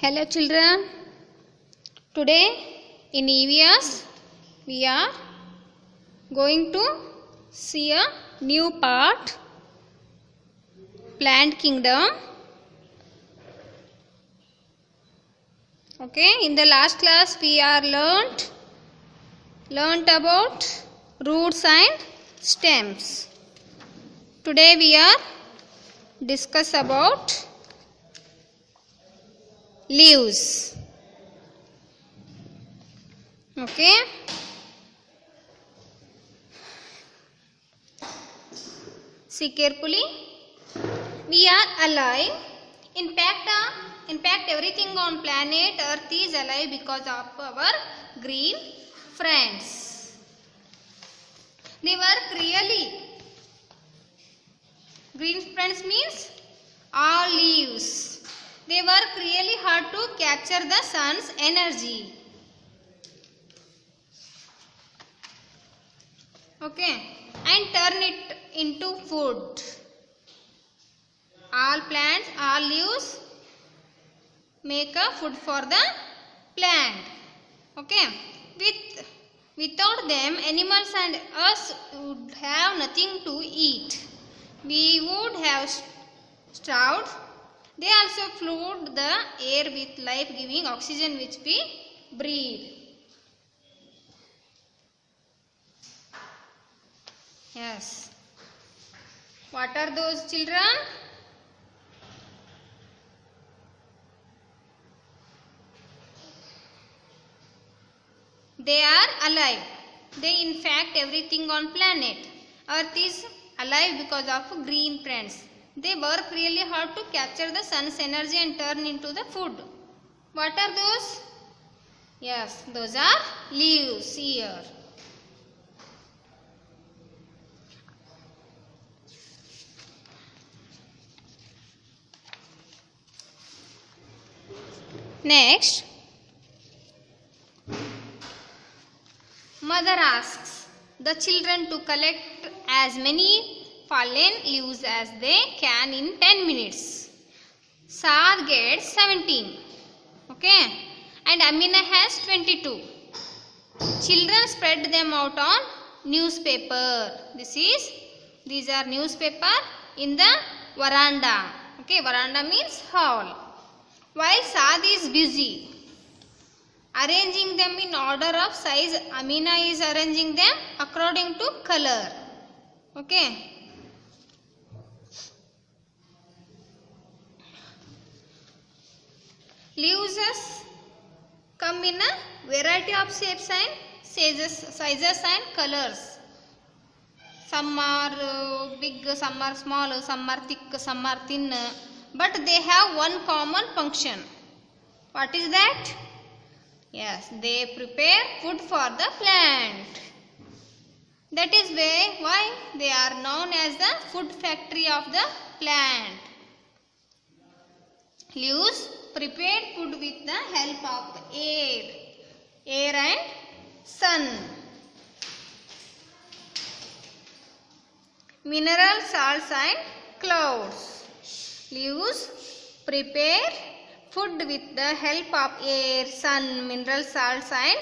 Hello children, today in EVS we are going to see a new part, plant kingdom. Okay, in the last class we are learnt about roots and stems. Today we are discuss about leaves. Okay, see carefully. We are alive. In fact everything on planet Earth is alive because of our green friends. They work really. Green friends means all leaves. They work really hard to capture the sun's energy. Okay, and turn it into food. All plants, all leaves make a food for the plant. Okay, without them, animals and us would have nothing to eat. We would have starved. They also flood the air with life-giving oxygen which we breathe. Yes. What are those children? They are alive. They in fact everything on planet Earth is alive because of green friends. They work really hard to capture the sun's energy and turn into the food. What are those? Yes, those are leaves here. Next, mother asks the children to collect as many fallen leaves as they can in 10 minutes. Saad gets 17. Okay. And Amina has 22. Children spread them out on newspaper. These are newspaper in the veranda. Okay. Veranda means hall. While Saad is busy arranging them in order of size, Amina is arranging them according to color. Okay. Leaves come in a variety of shapes and sizes and colors. Some are big, some are small, some are thick, some are thin. But they have one common function. What is that? Yes, they prepare food for the plant. That is why they are known as the food factory of the plant. Leaves prepare food with the help of air and sun. Mineral salts and clouds. Leaves prepare food with the help of air, sun, mineral salts and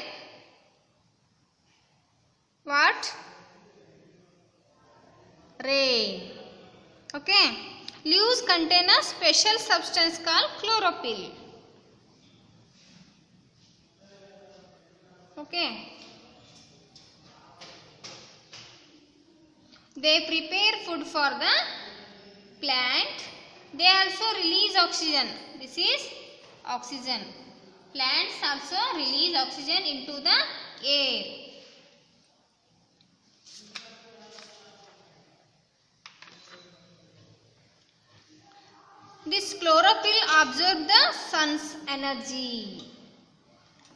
what? Rain. Okay. Leaves contain a special substance called chlorophyll. Okay. They prepare food for the plant. They also release oxygen. This is oxygen. Plants also release oxygen into the air. This chlorophyll absorbs the sun's energy.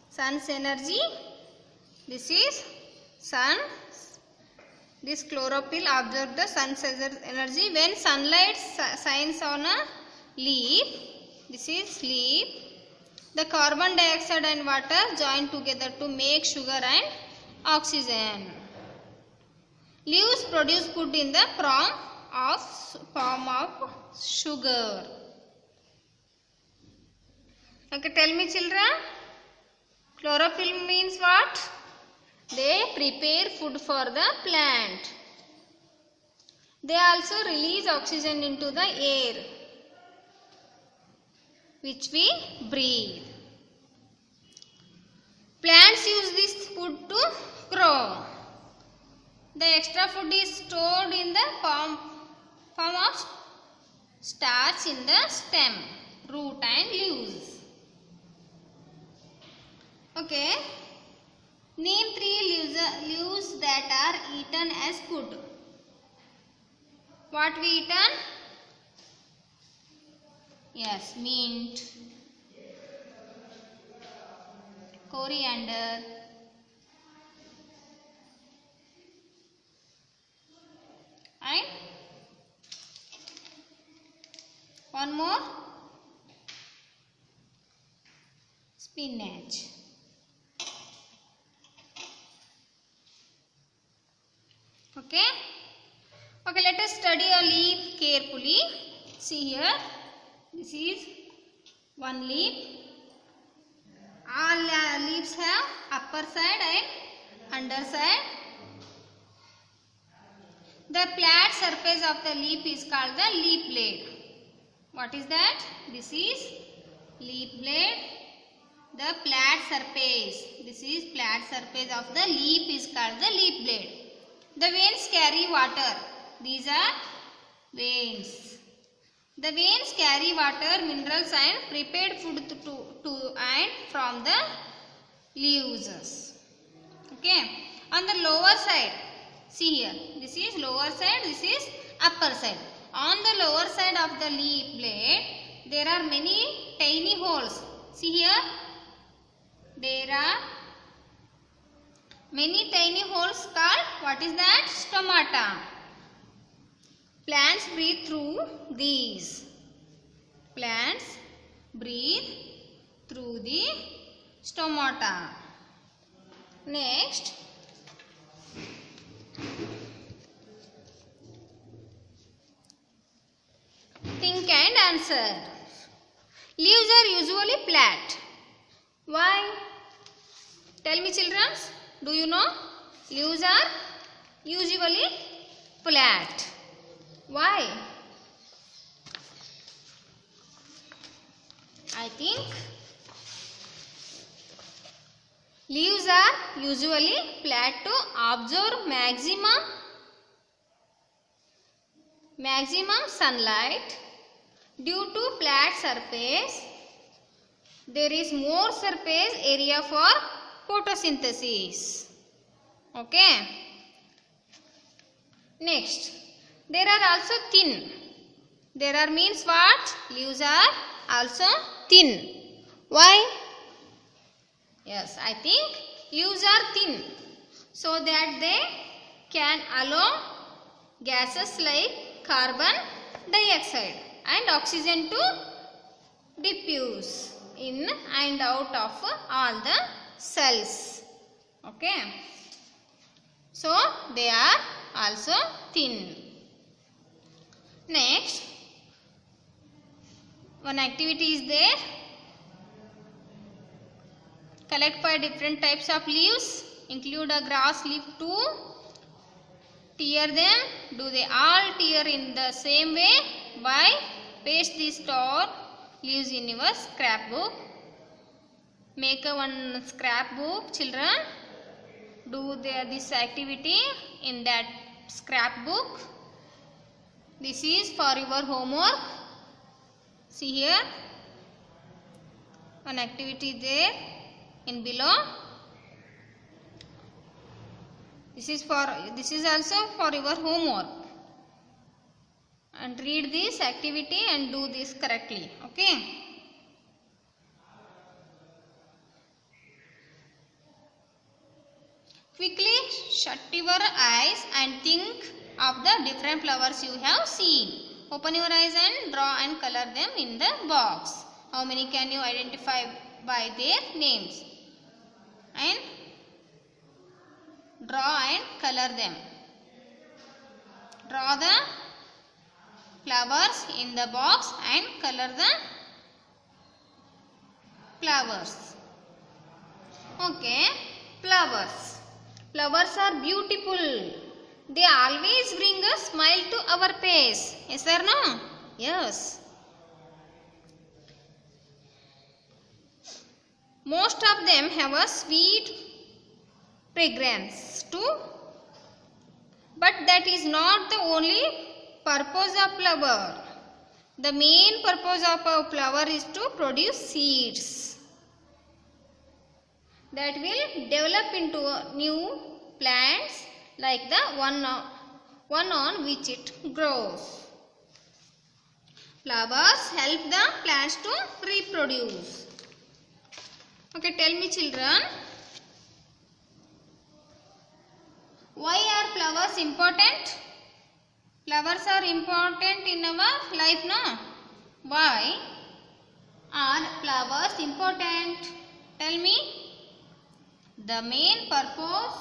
Sun's energy. This is sun. This chlorophyll absorbs the sun's energy. When sunlight shines on a leaf, this is leaf, the carbon dioxide and water join together to make sugar and oxygen. Leaves produce food in the form of sugar. Okay, tell me children. Chlorophyll means what? They prepare food for the plant. They also release oxygen into the air, which we breathe. Plants use this food to grow. The extra food is stored in the form of starch in the stem, root and leaves. Okay. Name 3 leaves that are eaten as food. What we eaten? Yes, mint, coriander, and one more, spinach. Okay. Okay, let us study a leaf carefully. See here, this is one leaf. All leaves have upper side and under side. The flat surface of the leaf is called the leaf blade. What is that? This is leaf blade. The flat surface. This is flat surface of the leaf is called the leaf blade. The veins carry water. These are veins. The veins carry water, minerals and prepared food to and from the leaves. Okay. On the lower side, see here, this is lower side, this is upper side. On the lower side of the leaf blade, there are many tiny holes. See here, there are many tiny holes called, what is that? Stomata. Plants breathe through these. Plants breathe through the stomata. Next, think and answer. Leaves are usually flat. Why? Tell me children. Do you know? Leaves are usually flat. Why? I think leaves are usually flat to absorb maximum sunlight. Due to flat surface, there is more surface area for photosynthesis. Okay. Next, there are also thin. There are means what? Leaves are also thin. Why? Yes, I think leaves are thin so that they can allow gases like carbon dioxide and oxygen to diffuse in and out of all the cells. Okay. So they are also thin. Next, one activity is there. Collect 5 different types of leaves. Include a grass leaf too. Tear them. Do they all tear in the same way? Why? Paste these torn leaves in your scrapbook. Make one scrapbook, children. Do this activity in that scrapbook. This is for your homework. See here, one activity there in below. This is also for your homework. And read this activity and do this correctly. Okay. Quickly shut your eyes and think of the different flowers you have seen. Open your eyes and draw and color them in the box. How many can you identify by their names? And draw and color them. Draw the flowers in the box and color the flowers. Okay, flowers. Flowers are beautiful. They always bring a smile to our face. Yes or no? Yes. Most of them have a sweet fragrance too. But that is not the only purpose of flower. The main purpose of a flower is to produce seeds that will develop into new plants like the one on which it grows. Flowers help the plants to reproduce. Okay, tell me children, why are flowers important? Flowers are important in our life, no? Why are flowers important? Tell me. The main purpose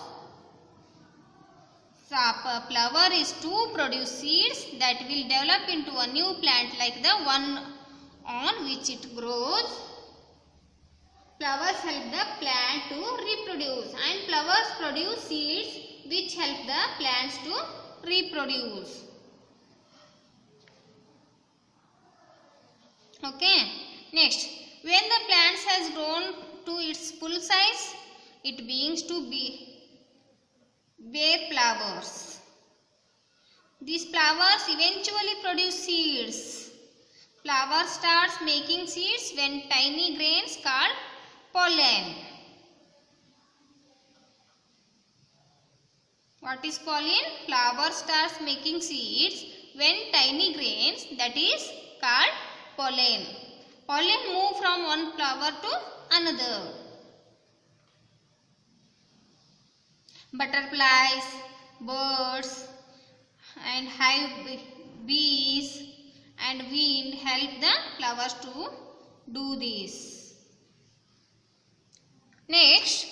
of a flower is to produce seeds that will develop into a new plant like the one on which it grows. Flowers help the plant to reproduce, and flowers produce seeds which help the plants to reproduce. Okay, next, when the plant has grown to its full size, it begins to bear flowers. These flowers eventually produce seeds. Flower starts making seeds when tiny grains called pollen. What is pollen? Flower starts making seeds when tiny grains, that is called pollen. Pollen move from one flower to another. Butterflies, birds and hive bees and wind help the flowers to do this. Next,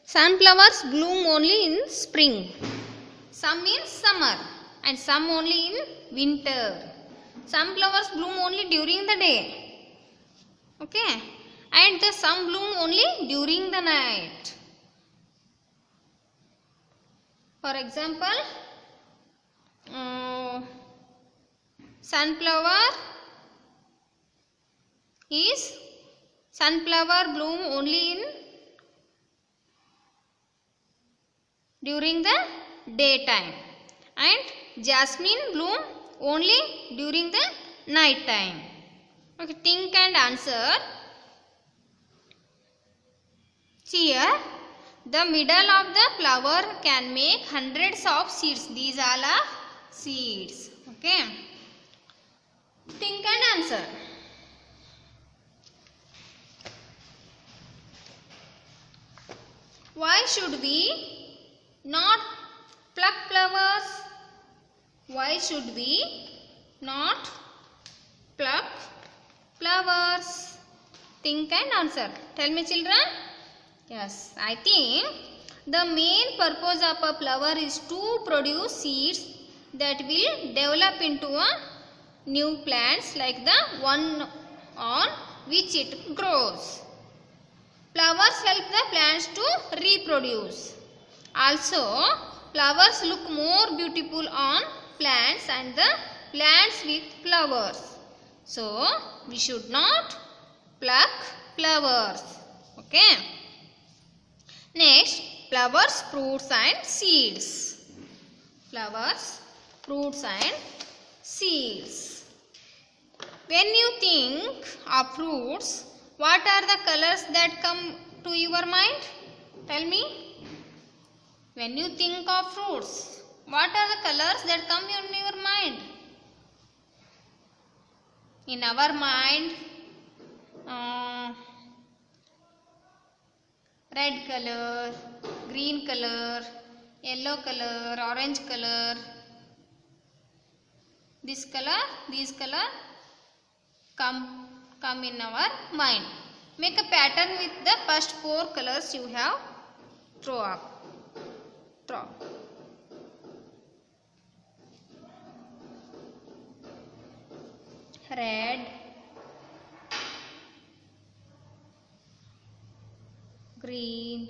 sunflowers bloom only in spring, some in summer and some only in winter. Some flowers bloom only during the day. Okay, and some bloom only during the night. For example, sunflower bloom only in during the daytime, and jasmine bloom only during the night time. Okay, think and answer. Here, the middle of the flower can make hundreds of seeds. These all are seeds. Okay. Think and answer. Why should we not pluck flowers? Why should we not pluck flowers? Think and answer. Tell me children. Yes, I think the main purpose of a flower is to produce seeds that will develop into a new plants like the one on which it grows. Flowers help the plants to reproduce. Also, flowers look more beautiful on plants and the plants with flowers. So, we should not pluck flowers. Okay. Next, flowers, fruits and seeds. Flowers, fruits and seeds. When you think of fruits, what are the colors that come to your mind? Tell me. When you think of fruits, what are the colors that come in your mind? In our mind, red color, green color, yellow color, orange color. These color come in our mind. Make a pattern with the first 4 colors you have draw. red, green.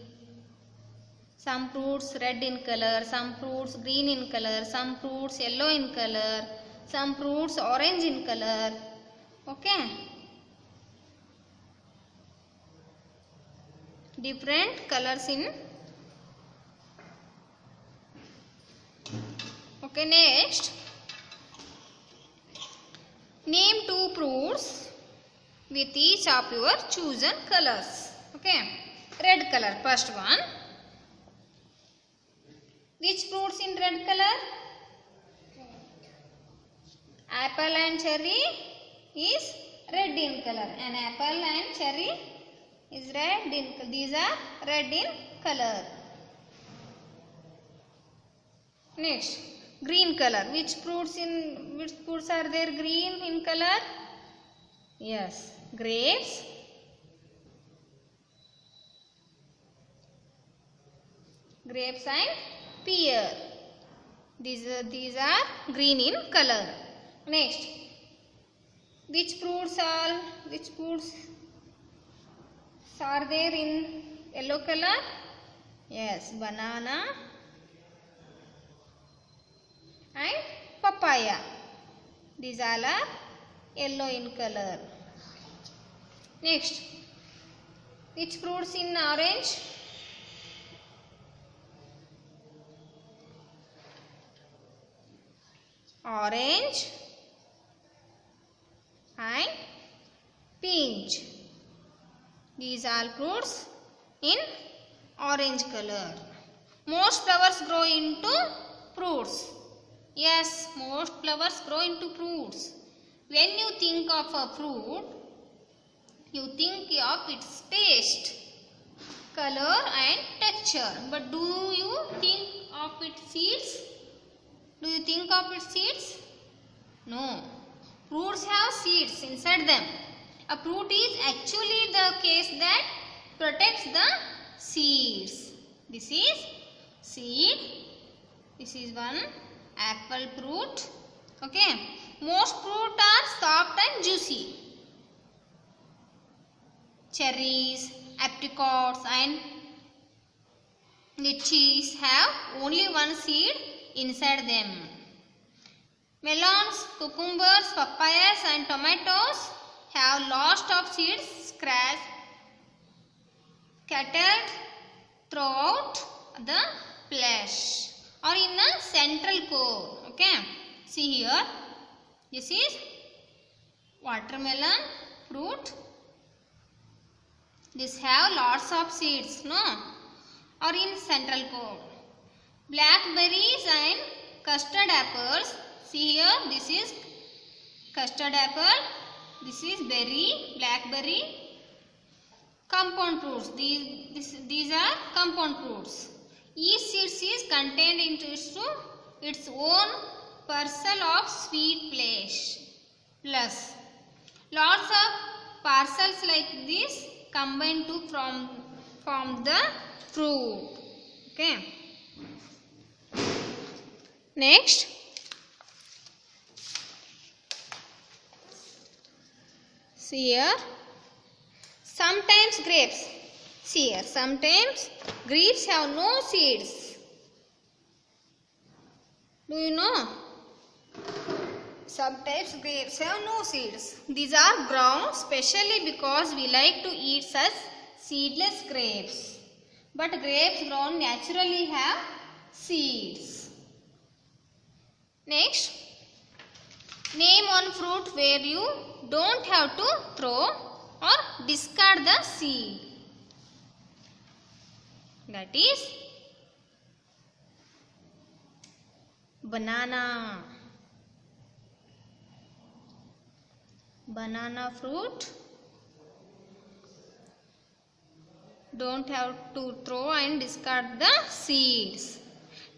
Some fruits red in color, some fruits green in color, some fruits yellow in color, some fruits orange in color. Okay. Different colors in. Okay, next. Name two fruits with each of your chosen colors. Okay. Red color, first one. Which fruits in red color? Apple and cherry is red in color. An apple and cherry is red in color. These are red in color. Next, green color. Which fruits are there green in color? Yes, grapes, and pear. These are green in color. Next, which fruits are there in yellow color? Yes, banana and papaya. These all are yellow in color. Next, which fruits in orange? Orange and peach. These are fruits in orange color. Most flowers grow into fruits. Yes, most flowers grow into fruits. When you think of a fruit, you think of its taste, color and texture. But do you think of its seeds? Do you think of its seeds? No. Fruits have seeds inside them. A fruit is actually the case that protects the seeds. This is seed. This is one apple fruit. Okay. Most fruit are soft and juicy. Cherries, apricots and lychees have only one seed inside them. Melons, cucumbers, papayas and tomatoes have lots of seeds scattered throughout the flesh or in a central core. Okay. See here. This is watermelon fruit. This have lots of seeds, no? Or in central core. Blackberries and custard apples. See here, this is custard apple. This is berry, blackberry. Compound fruits. These are compound fruits. Each seed is contained into its own parcel of sweet flesh. Plus, lots of parcels like this combine to form the fruit. Okay. Next, see here. Sometimes grapes. See here. Sometimes grapes have no seeds. Do you know? Sometimes grapes have no seeds. These are brown specially because we like to eat such seedless grapes. But grapes grown naturally have seeds. Next, name one fruit where you don't have to throw or discard the seed. That is banana. Banana fruit. Don't have to throw and discard the seeds.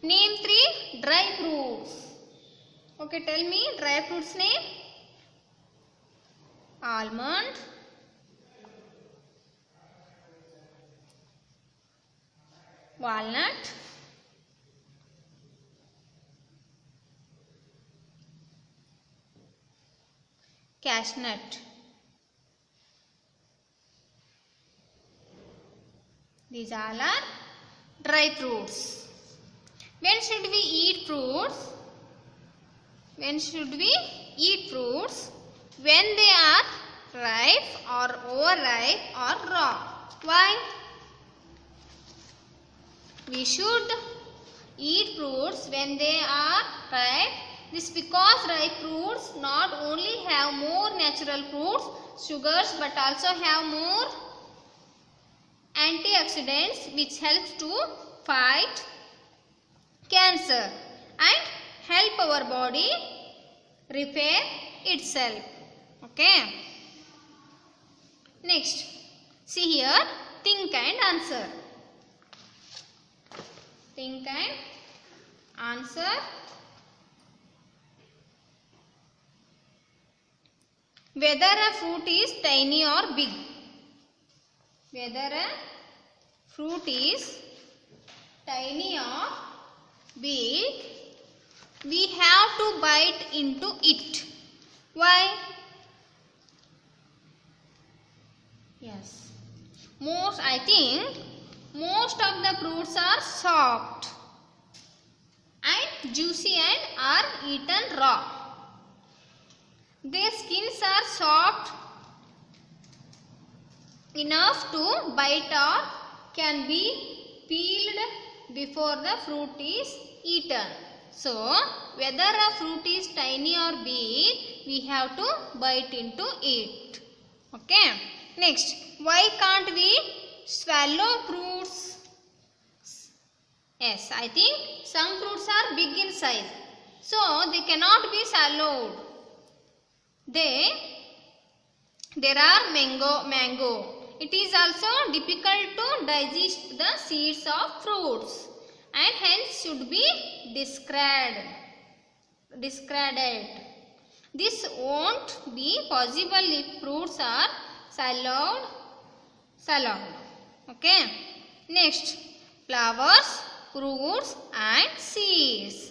Name 3 dry fruits. Okay, tell me dry fruits name. Almond, walnut, cashew. These all are dry fruits. When should we eat fruits? When should we eat fruits? When they are ripe or overripe or raw. Why? We should eat fruits when they are ripe. This because ripe fruits not only have more natural fruits, sugars, but also have more antioxidants which helps to fight cancer and help our body repair itself. Okay. Next, see here, think and answer. Think and answer. Whether a fruit is tiny or big. Whether a fruit is tiny or big, we have to bite into it. Why? Yes. I think most of the fruits are soft and juicy and are eaten raw. Their skins are soft enough to bite or can be peeled before the fruit is eaten. So, whether a fruit is tiny or big, we have to bite into it. Okay. Next, why can't we swallow fruits? Yes, I think some fruits are big in size, so they cannot be swallowed. There are mango. It is also difficult to digest the seeds of fruits and hence should be discarded. This won't be possible if fruits are swallowed. Okay. Next, flowers, fruits and seeds.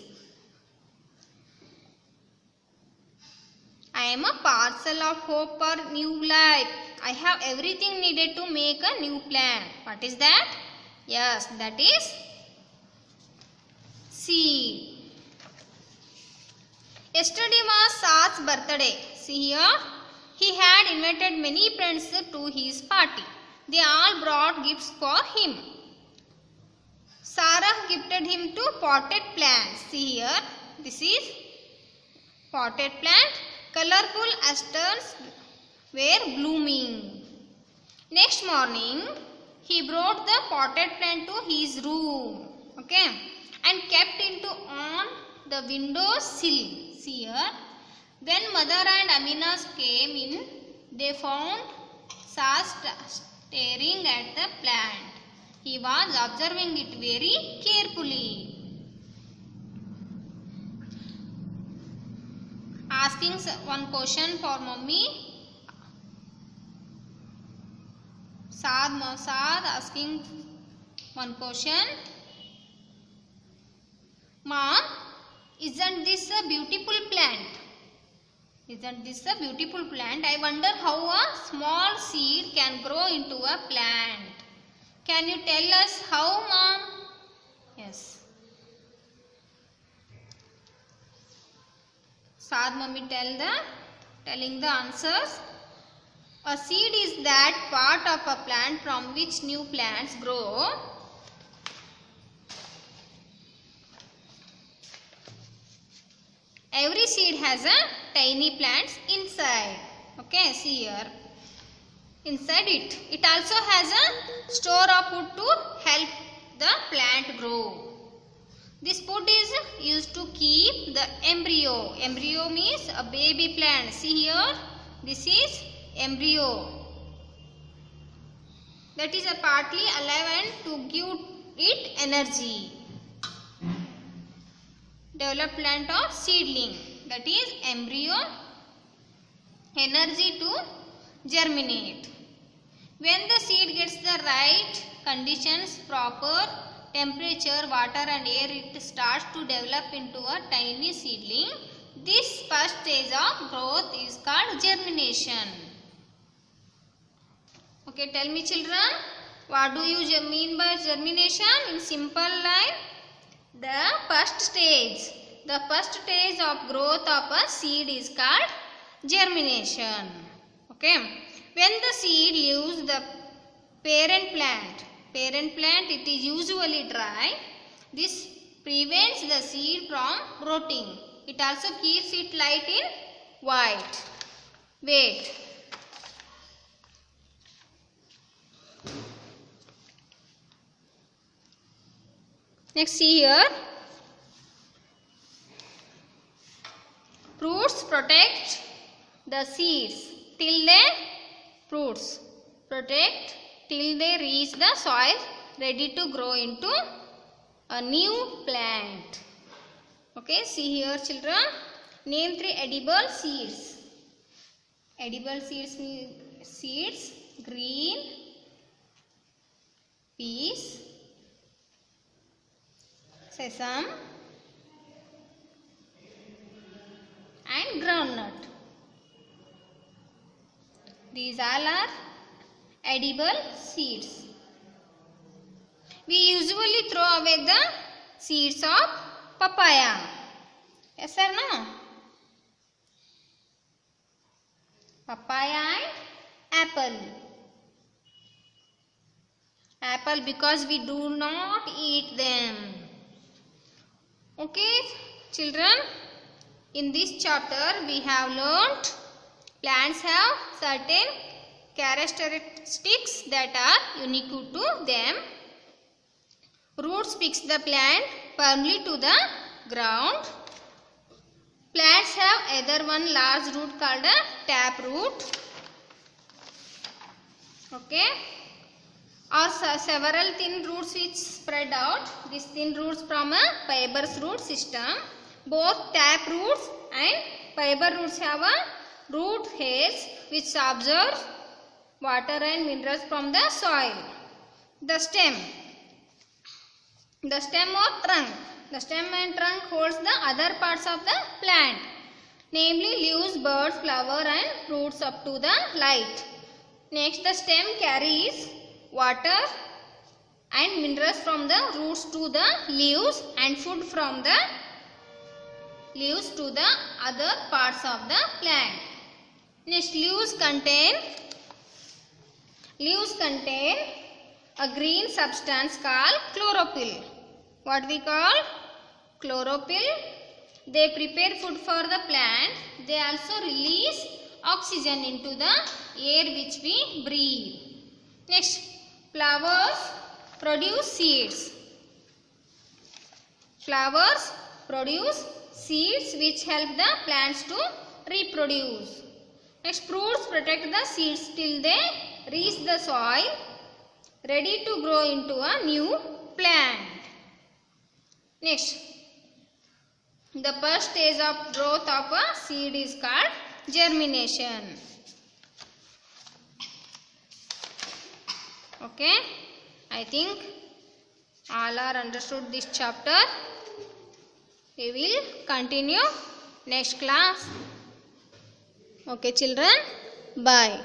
I am a parcel of hope for new life. I have everything needed to make a new plant. What is that? Yes, that is seed. Yesterday was Saad's birthday. See here. He had invited many friends to his party. They all brought gifts for him. Sarah gifted him two potted plants. See here. This is potted plant. Colorful asters were blooming. Next morning, he brought the potted plant to his room. Okay. And kept it on the window sill. See here. When Mother and Amina came in, they found Saad staring at the plant. He was observing it very carefully. Asking one question for Mummy. Saad asking one question. Mom, isn't this a beautiful plant? Isn't this a beautiful plant? I wonder how a small seed can grow into a plant. Can you tell us how, Mom? Yes. Saad Mummy telling the answers. A seed is that part of a plant from which new plants grow. Every seed has a tiny plants inside. Okay, see here. Inside it. It also has a store of food to help the plant grow. This food is used to keep the embryo. Embryo means a baby plant. See here. This is embryo. That is a partly alive and to give it energy. Development of seedling, that is embryo, energy to germinate. When the seed gets the right conditions, proper temperature, water and air, it starts to develop into a tiny seedling. This first stage of growth is called germination. Okay, tell me children, what do you mean by germination in simple line? The first stage of growth of a seed is called germination. Okay, when the seed leaves the parent plant, it is usually dry. This prevents the seed from rotting. It also keeps it light in weight. Next, see here. Roots protect the seeds till they reach the soil ready to grow into a new plant. Okay, see here children. Name 3 edible seeds. Edible seeds mean seeds: green peas, sesame and groundnut. These all are edible seeds. We usually throw away the seeds of papaya. Yes or no? Papaya and apple. Apple because we do not eat them. Okay, children, in this chapter we have learnt plants have certain characteristics that are unique to them. Roots fix the plant firmly to the ground. Plants have either one large root called a tap root, okay, or several thin roots which spread out. These thin roots from a fibrous root system. Both tap roots and fiber roots have a root hairs which absorb water and minerals from the soil. The stem or trunk. The stem and trunk holds the other parts of the plant, namely leaves, buds, flower and roots up to the light. Next, the stem carries water and minerals from the roots to the leaves and food from the leaves to the other parts of the plant. Next, leaves contain a green substance called chlorophyll. What we call chlorophyll? They prepare food for the plant. They also release oxygen into the air which we breathe. Next, flowers produce seeds. Flowers produce seeds which help the plants to reproduce. Next, fruits protect the seeds till they reach the soil ready to grow into a new plant. Next, the first stage of growth of a seed is called germination. Okay, I think all are understood this chapter. We will continue next class. Okay children, bye.